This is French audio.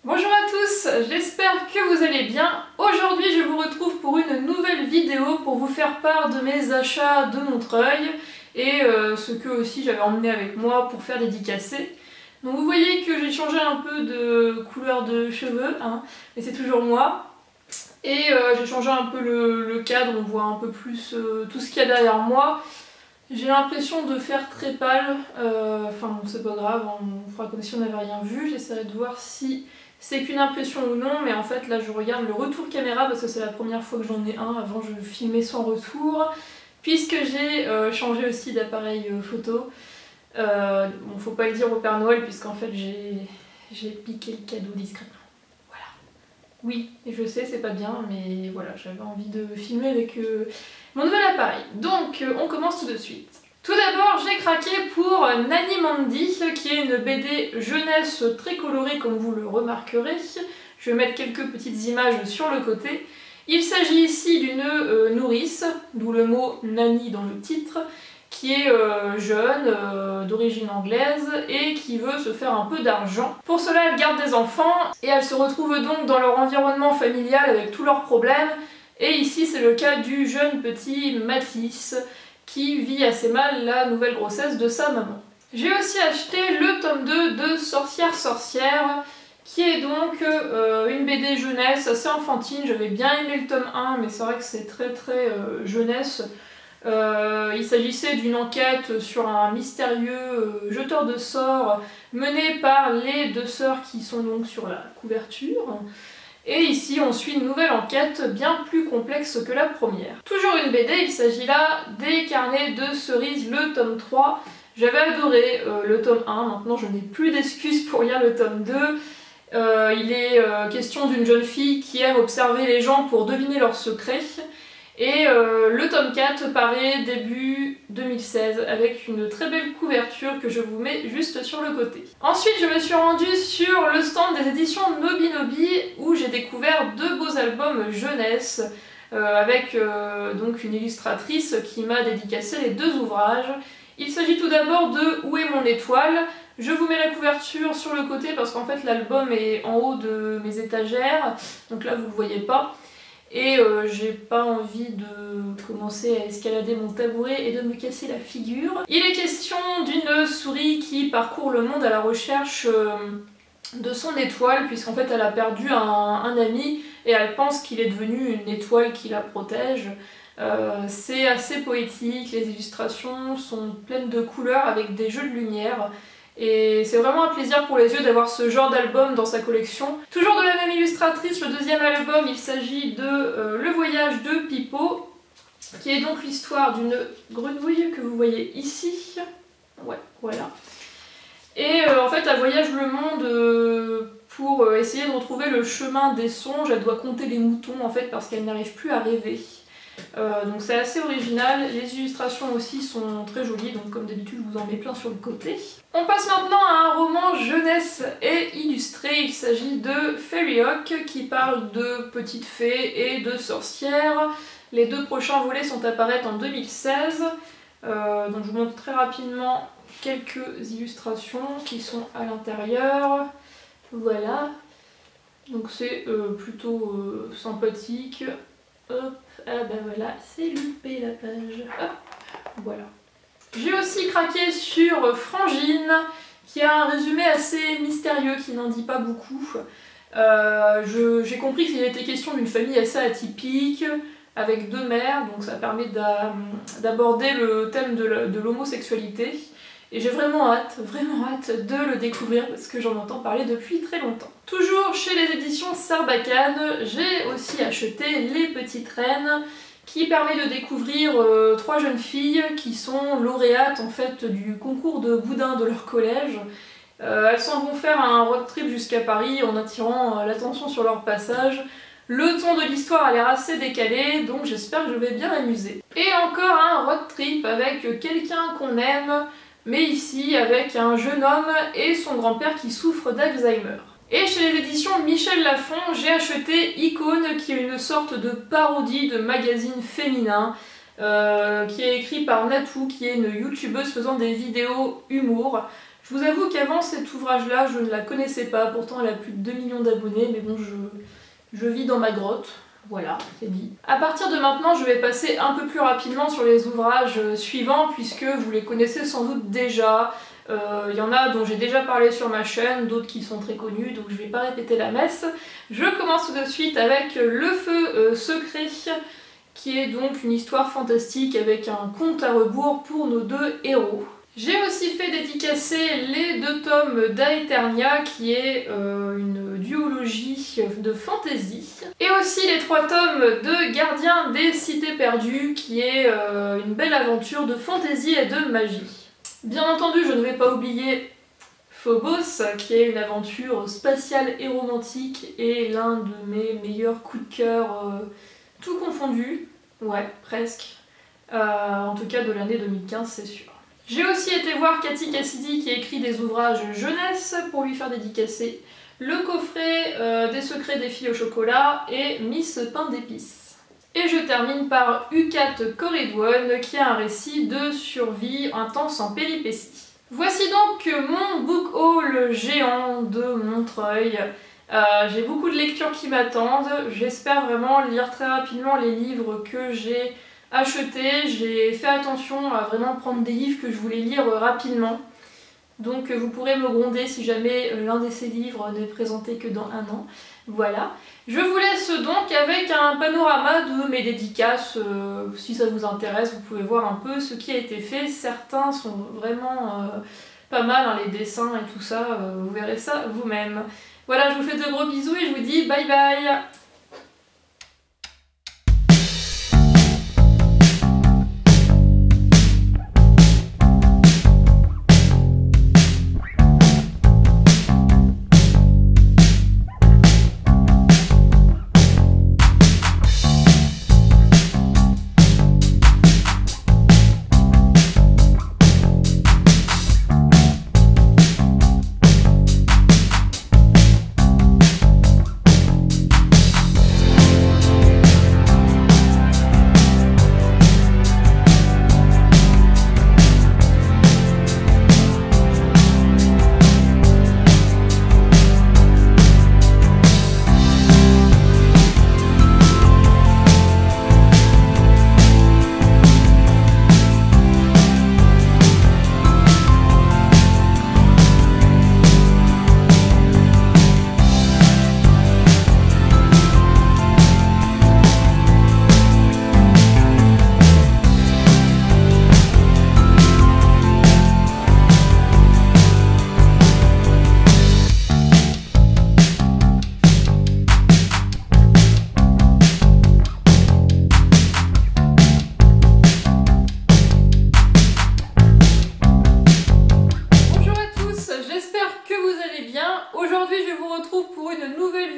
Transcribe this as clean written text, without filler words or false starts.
Bonjour à tous, j'espère que vous allez bien. Aujourd'hui je vous retrouve pour une nouvelle vidéo pour vous faire part de mes achats de Montreuil et ce que aussi j'avais emmené avec moi pour faire dédicacer. Donc vous voyez que j'ai changé un peu de couleur de cheveux, hein, mais c'est toujours moi. Et j'ai changé un peu le cadre, on voit un peu plus tout ce qu'il y a derrière moi. J'ai l'impression de faire très pâle, enfin bon c'est pas grave, on fera comme si on n'avait rien vu, j'essaierai de voir si c'est qu'une impression ou non, mais en fait là je regarde le retour caméra parce que c'est la première fois que j'en ai un, avant je filmais sans retour, puisque j'ai changé aussi d'appareil photo. Bon faut pas le dire au Père Noël puisqu'en fait j'ai piqué le cadeau discrètement. Voilà. Oui, et je sais c'est pas bien, mais voilà, j'avais envie de filmer avec mon nouvel appareil. Donc on commence tout de suite. Tout d'abord, j'ai craqué pour Nanny Mandy, qui est une BD jeunesse très colorée comme vous le remarquerez. Je vais mettre quelques petites images sur le côté. Il s'agit ici d'une nourrice, d'où le mot Nanny dans le titre, qui est jeune, d'origine anglaise et qui veut se faire un peu d'argent. Pour cela, elle garde des enfants et elle se retrouve donc dans leur environnement familial avec tous leurs problèmes. Et ici, c'est le cas du jeune petit Mathis, qui vit assez mal la nouvelle grossesse de sa maman. J'ai aussi acheté le tome 2 de Sorcière, qui est donc une BD jeunesse assez enfantine. J'avais bien aimé le tome 1, mais c'est vrai que c'est très jeunesse. Il s'agissait d'une enquête sur un mystérieux jeteur de sorts mené par les deux sœurs qui sont donc sur la couverture. Et ici on suit une nouvelle enquête bien plus complexe que la première. Toujours une BD, il s'agit là des carnets de cerises, le tome 3. J'avais adoré le tome 1, maintenant je n'ai plus d'excuses pour lire le tome 2. Il est question d'une jeune fille qui aime observer les gens pour deviner leurs secrets. Et le tome 4 paraît début 2016 avec une très belle couverture que je vous mets juste sur le côté. Ensuite je me suis rendue sur le stand des éditions Nobinobi où j'ai découvert deux beaux albums jeunesse avec donc une illustratrice qui m'a dédicacé les deux ouvrages. Il s'agit tout d'abord de Où est mon étoile. Je vous mets la couverture sur le côté parce qu'en fait l'album est en haut de mes étagères, donc là vous ne le voyez pas. Et j'ai pas envie de commencer à escalader mon tabouret et de me casser la figure. Il est question d'une souris qui parcourt le monde à la recherche de son étoile, puisqu'en fait elle a perdu un ami et elle pense qu'il est devenu une étoile qui la protège. C'est assez poétique, les illustrations sont pleines de couleurs avec des jeux de lumière. Et c'est vraiment un plaisir pour les yeux d'avoir ce genre d'album dans sa collection. Toujours de la même illustratrice, le deuxième album, il s'agit de Le voyage de Pipo, qui est donc l'histoire d'une grenouille que vous voyez ici. Ouais, voilà. Et en fait, elle voyage le monde pour essayer de retrouver le chemin des songes. Elle doit compter les moutons en fait parce qu'elle n'arrive plus à rêver. Donc c'est assez original, les illustrations aussi sont très jolies, donc comme d'habitude je vous en mets plein sur le côté. On passe maintenant à un roman jeunesse et illustré, il s'agit de Fairy Oak qui parle de petites fées et de sorcières. Les deux prochains volets sont à paraître en 2016, donc je vous montre très rapidement quelques illustrations qui sont à l'intérieur. Voilà, donc c'est plutôt sympathique. Hop, ah ben voilà, c'est loupé la page. Hop, voilà. J'ai aussi craqué sur Frangine, qui a un résumé assez mystérieux, qui n'en dit pas beaucoup. J'ai compris qu'il était question d'une famille assez atypique, avec deux mères, donc ça permet d'aborder le thème de l'homosexualité. Et j'ai vraiment hâte de le découvrir parce que j'en entends parler depuis très longtemps. Toujours chez les éditions Sarbacane, j'ai aussi acheté Les Petites Reines qui permet de découvrir trois jeunes filles qui sont lauréates en fait du concours de boudin de leur collège. Elles s'en vont faire un road trip jusqu'à Paris en attirant l'attention sur leur passage. Le ton de l'histoire a l'air assez décalé, donc j'espère que je vais bien m'amuser. Et encore un road trip avec quelqu'un qu'on aime, mais ici avec un jeune homme et son grand-père qui souffre d'Alzheimer. Et chez les éditions Michel Lafon, j'ai acheté Icône, qui est une sorte de parodie de magazine féminin, qui est écrit par Natou, qui est une youtubeuse faisant des vidéos humour. Je vous avoue qu'avant cet ouvrage-là, je ne la connaissais pas, pourtant elle a plus de 2 millions d'abonnés, mais bon, je vis dans ma grotte. Voilà, c'est dit. À partir de maintenant, je vais passer un peu plus rapidement sur les ouvrages suivants, puisque vous les connaissez sans doute déjà. Il y en a dont j'ai déjà parlé sur ma chaîne, d'autres qui sont très connus, donc je vais pas répéter la messe. Je commence tout de suite avec Le Feu secret, qui est donc une histoire fantastique avec un conte à rebours pour nos deux héros. J'ai aussi fait dédicacer les 2 tomes d'Aeternia, qui est une duologie de fantasy. Et aussi les 3 tomes de Gardien des Cités Perdues, qui est une belle aventure de fantasy et de magie. Bien entendu, je ne vais pas oublier Phobos, qui est une aventure spatiale et romantique, et l'un de mes meilleurs coups de cœur, tout confondu. Ouais, presque. En tout cas de l'année 2015, c'est sûr. J'ai aussi été voir Cathy Cassidy qui écrit des ouvrages jeunesse pour lui faire dédicacer le coffret des secrets des filles au chocolat et Miss Pain d'épices. Et je termine par Ucat Corridon qui a un récit de survie intense en péripéties. Voici donc mon book haul géant de Montreuil. J'ai beaucoup de lectures qui m'attendent, j'espère vraiment lire très rapidement les livres que j'ai achetés. J'ai fait attention à vraiment prendre des livres que je voulais lire rapidement. Donc vous pourrez me gronder si jamais l'un de ces livres n'est présenté que dans 1 an. Voilà. Je vous laisse donc avec un panorama de mes dédicaces. Si ça vous intéresse, vous pouvez voir un peu ce qui a été fait. Certains sont vraiment pas mal, hein, les dessins et tout ça. Vous verrez ça vous-même. Voilà, je vous fais de gros bisous et je vous dis bye bye. Aujourd'hui, je vous retrouve pour une nouvelle vidéo.